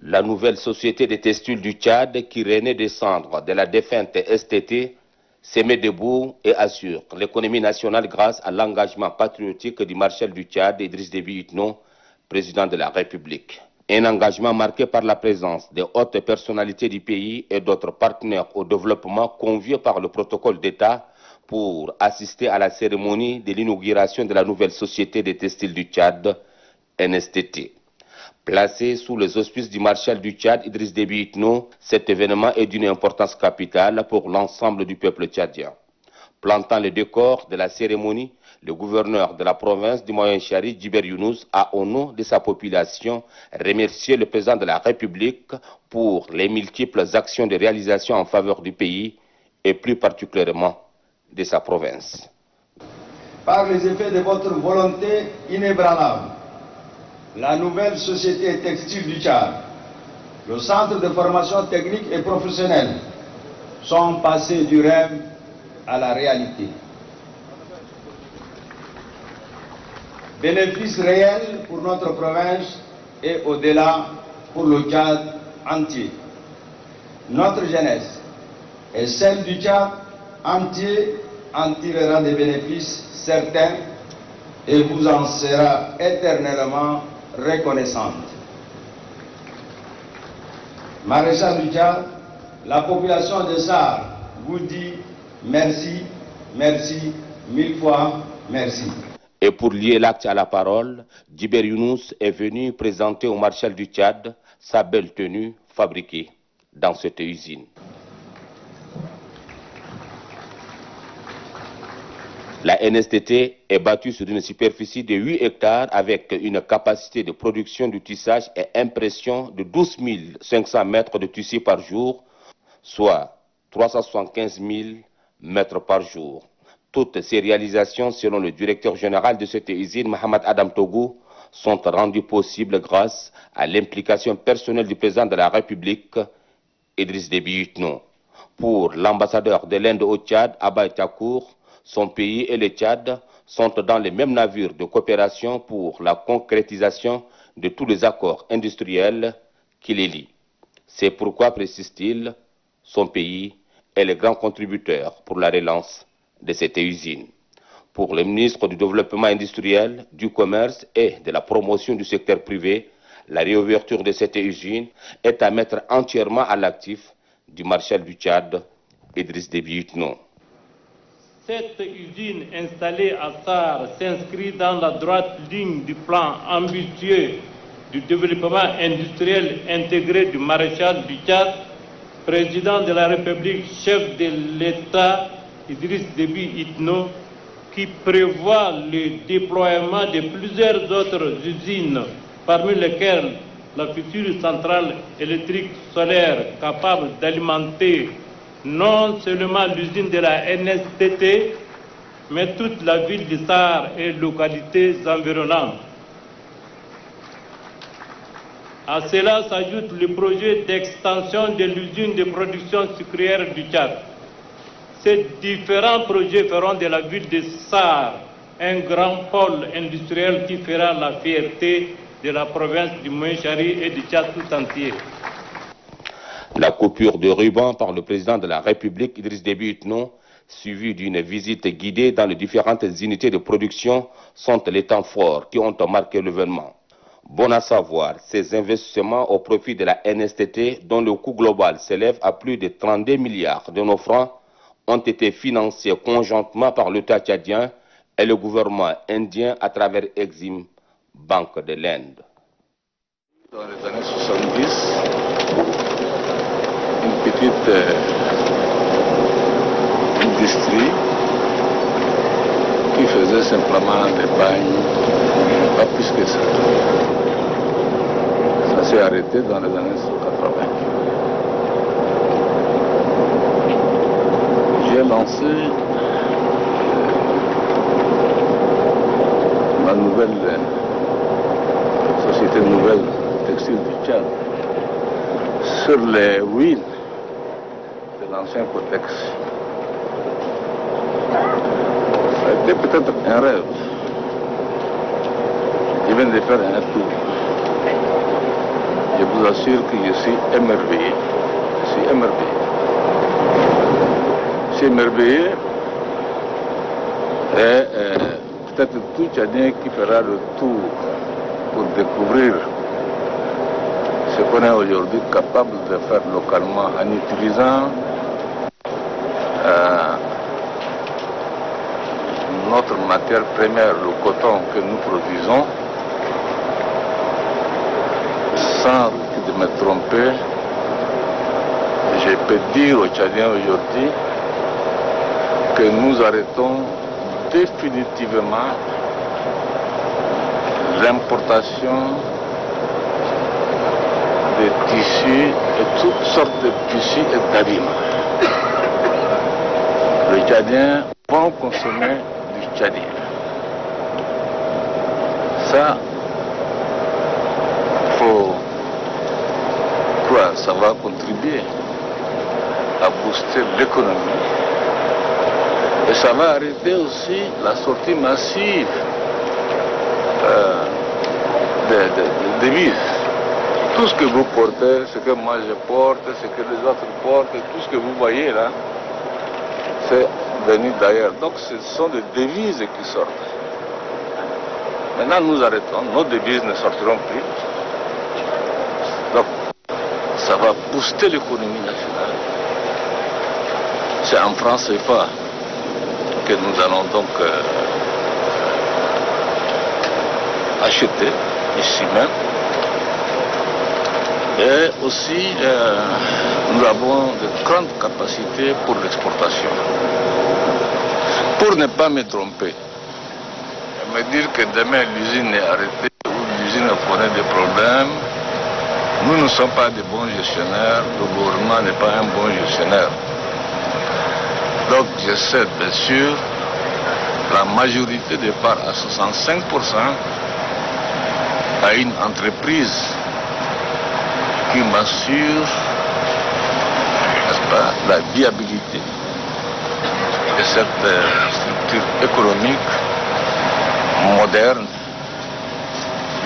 La nouvelle société des textiles du Tchad, qui renaît des cendres de la défunte STT, se met debout et assure l'économie nationale grâce à l'engagement patriotique du marshal du Tchad, Idriss Déby Itno, président de la République. Un engagement marqué par la présence de hautes personnalités du pays et d'autres partenaires au développement conviés par le protocole d'État pour assister à la cérémonie de l'inauguration de la nouvelle société des textiles du Tchad, NSTT. Placé sous les auspices du marshal du Tchad, Idriss Déby Itno, cet événement est d'une importance capitale pour l'ensemble du peuple tchadien. Plantant le décor de la cérémonie, le gouverneur de la province du Moyen-Chari, Djiber Younous, a au nom de sa population remercié le président de la République pour les multiples actions de réalisation en faveur du pays et plus particulièrement de sa province. Par les effets de votre volonté inébranlable, la nouvelle société textile du Tchad, le centre de formation technique et professionnelle sont passés du rêve à la réalité. Bénéfice réel pour notre province et au-delà pour le Tchad entier. Notre jeunesse et celle du Tchad entier en tirera des bénéfices certains et vous en sera éternellement reconnaissante. Maréchal du Tchad, la population de SAR vous dit merci, merci, 1000 fois merci. Et pour lier l'acte à la parole, Djiber Younous est venu présenter au marshal du Tchad sa belle tenue fabriquée dans cette usine. La NSTT est bâtie sur une superficie de 8 hectares avec une capacité de production du tissage et impression de 12 500 mètres de tissu par jour, soit 375 000 mètres par jour. Toutes ces réalisations, selon le directeur général de cette usine, Mohamed Adam Togou, sont rendues possibles grâce à l'implication personnelle du président de la République, Idriss Déby Itno. Pour l'ambassadeur de l'Inde au Tchad, Abba Takour, son pays et le Tchad sont dans les mêmes navires de coopération pour la concrétisation de tous les accords industriels qui les lient. C'est pourquoi, précise-t-il, son pays est le grand contributeur pour la relance de cette usine. Pour le ministre du Développement industriel, du Commerce et de la promotion du secteur privé, la réouverture de cette usine est à mettre entièrement à l'actif du marshal du Tchad, Idriss Déby Itno. Cette usine installée à SAR s'inscrit dans la droite ligne du plan ambitieux du développement industriel intégré du maréchal du Tchad, président de la République, chef de l'État Idriss Déby Itno, qui prévoit le déploiement de plusieurs autres usines, parmi lesquelles la future centrale électrique solaire capable d'alimenter non seulement l'usine de la NSTT, mais toute la ville de SAR et localités environnantes. À cela s'ajoute le projet d'extension de l'usine de production sucrière du Tchad. Ces différents projets feront de la ville de SAR un grand pôle industriel qui fera la fierté de la province du Moyen-Chari et du Tchad tout entier. La coupure de ruban par le président de la République, Idriss Déby Itno, suivie d'une visite guidée dans les différentes unités de production, sont les temps forts qui ont marqué l'événement. Bon à savoir, ces investissements au profit de la NSTT, dont le coût global s'élève à plus de 32 milliards de nos francs, ont été financés conjointement par l'État tchadien et le gouvernement indien à travers Exim Banque de l'Inde. Dans les années 70, une petite industrie qui faisait simplement des bagnes, pas plus que ça. Ça s'est arrêté dans les années 80. J'ai lancé ma nouvelle société nouvelle textile du Tchad sur les ruines de l'ancien Cotex. Ça a été peut-être un rêve. Je viens de faire un tour. Je vous assure que je suis émerveillé. Je suis émerveillé. Je suis émerveillé. Et peut-être tout Tchadien qui fera le tour pour découvrir ce qu'on est aujourd'hui capable de faire localement en utilisant notre matière première, le coton que nous produisons, sans de me tromper, je peux dire aux Tchadiens aujourd'hui que nous arrêtons définitivement l'importation de tissus et toutes sortes de tissus et d'habillements. Les Tchadiens vont consommer du tchadien. Ça, faut croire, ça va contribuer à booster l'économie. Et ça va arrêter aussi la sortie massive des devises. Tout ce que vous portez, ce que moi je porte, ce que les autres portent, tout ce que vous voyez là, c'est venu d'ailleurs. Donc ce sont des devises qui sortent. Maintenant nous arrêtons, nos devises ne sortiront plus. Donc ça va booster l'économie nationale. C'est en francs CFA que nous allons donc acheter ici même. Et aussi, nous avons de grandes capacités pour l'exportation. Pour ne pas me tromper, me dire que demain l'usine est arrêtée ou l'usine connaît des problèmes, nous ne sommes pas des bons gestionnaires, le gouvernement n'est pas un bon gestionnaire. Donc je sais bien sûr, la majorité des parts à 65% à une entreprise qui m'assure, n'est-ce pas, la viabilité de cette structure économique moderne.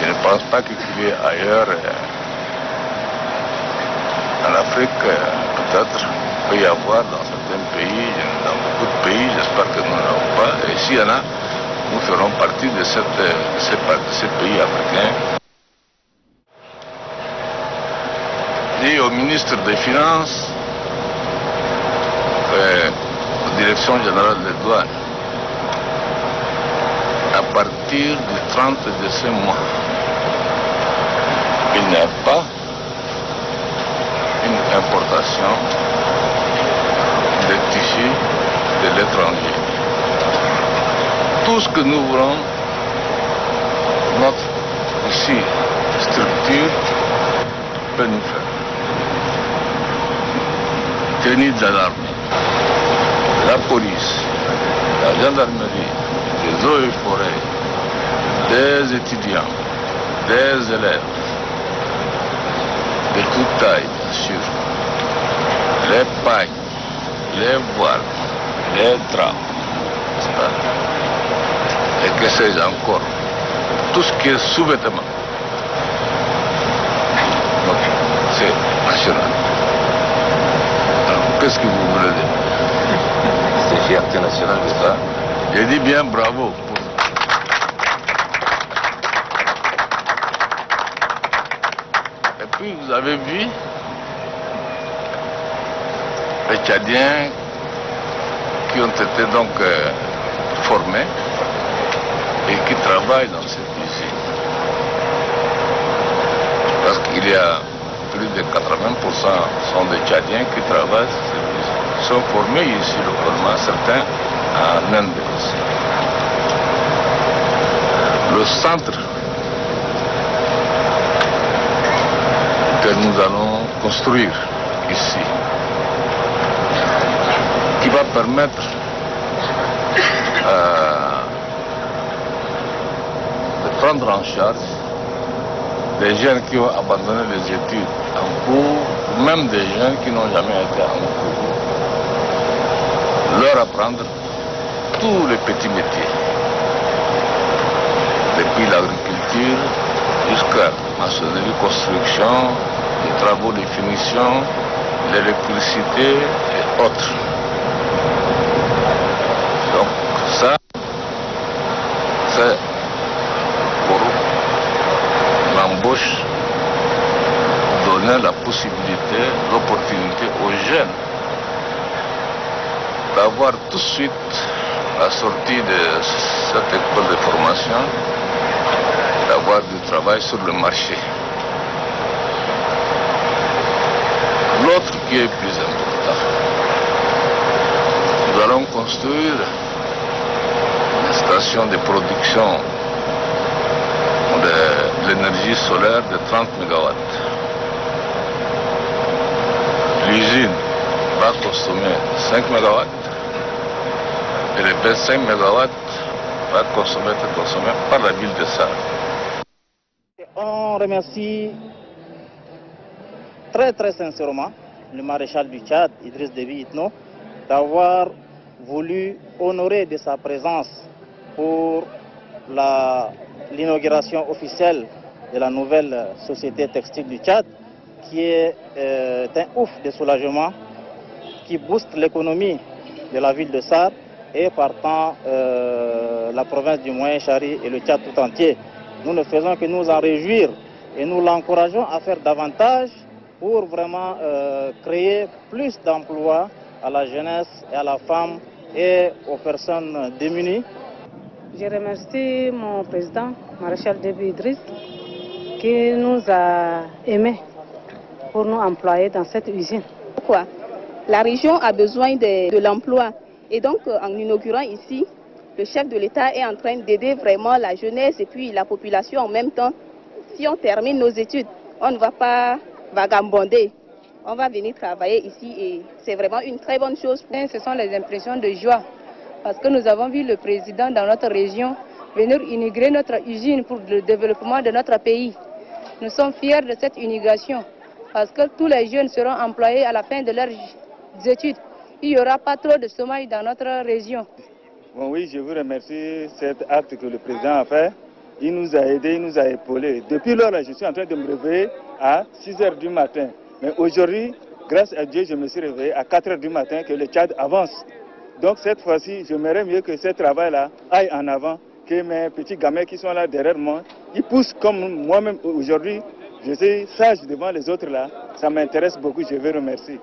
Je ne pense pas qu'il y ait ailleurs, en Afrique, peut-être, il peut y avoir dans certains pays, dans beaucoup de pays, j'espère que nous n'avons pas. Et s'il y en a, nous ferons partie de ces pays africains. Et au ministre des Finances, aux directions générales des douanes, à partir du 30 de ce mois, il n'y a pas une importation de tissus de l'étranger. Tout ce que nous voulons, notre ici structure peut nous faire. Tenue de l'armée, la police, la gendarmerie, les eaux et forêts, des étudiants, des élèves, de toute taille bien sûr, les pagnes, les voiles, les draps, et que sais-je encore, tout ce qui est sous-vêtements. Donc c'est national. Qu'est-ce que vous voulez dire? C'est fierté nationale, n'est-ce pas? J'ai dit bien bravo. Et puis vous avez vu les Tchadiens qui ont été donc formés et qui travaillent dans cette usine. Parce qu'il y a plus de 80% sont des Tchadiens qui travaillent, sont formés ici localement, certains en Inde aussi. Le centre que nous allons construire ici, qui va permettre de prendre en charge des jeunes qui ont abandonné les études en cours, ou même des jeunes qui n'ont jamais été en cours, leur apprendre tous les petits métiers, depuis l'agriculture jusqu'à maçonnerie, construction, les travaux de finition, l'électricité et autres. Donc ça, c'est pour l'embauche, donner la possibilité, l'opportunité aux jeunes d'avoir tout de suite la sortie de cette école de formation, d'avoir du travail sur le marché. L'autre qui est plus important, nous allons construire une station de production de l'énergie solaire de 30 MW. L'usine va consommer 5 MW et les 25 MW va être consommé par la ville de SAR. On remercie très sincèrement le maréchal du Tchad, Idriss Déby Itno, d'avoir voulu honorer de sa présence pour l'inauguration officielle de la nouvelle société textile du Tchad, qui est un ouf de soulagement, qui booste l'économie de la ville de SAR et partant la province du Moyen-Chari et le Tchad tout entier. Nous ne faisons que nous en réjouir et nous l'encourageons à faire davantage pour vraiment créer plus d'emplois à la jeunesse et à la femme et aux personnes démunies. Je remercie mon président, maréchal Déby Idriss, qui nous a aimés pour nous employer dans cette usine. Pourquoi? La région a besoin de l'emploi et donc en inaugurant ici, le chef de l'État est en train d'aider vraiment la jeunesse et puis la population en même temps. Si on termine nos études, on ne va pas vagabonder. On va venir travailler ici et c'est vraiment une très bonne chose. Ce sont les impressions de joie parce que nous avons vu le président dans notre région venir inaugurer notre usine pour le développement de notre pays. Nous sommes fiers de cette inauguration parce que tous les jeunes seront employés à la fin de leurs études. Il n'y aura pas trop de chômage dans notre région. Bon, oui, je vous remercie cet acte que le président a fait. Il nous a aidés, il nous a épaulés. Depuis lors, je suis en train de me réveiller à 6 h du matin. Mais aujourd'hui, grâce à Dieu, je me suis réveillé à 4 h du matin que le Tchad avance. Donc cette fois-ci, j'aimerais mieux que ce travail-là aille en avant, que mes petits gamins qui sont là derrière moi, ils poussent comme moi-même aujourd'hui. Je suis sage devant les autres là. Ça m'intéresse beaucoup, je veux remercier.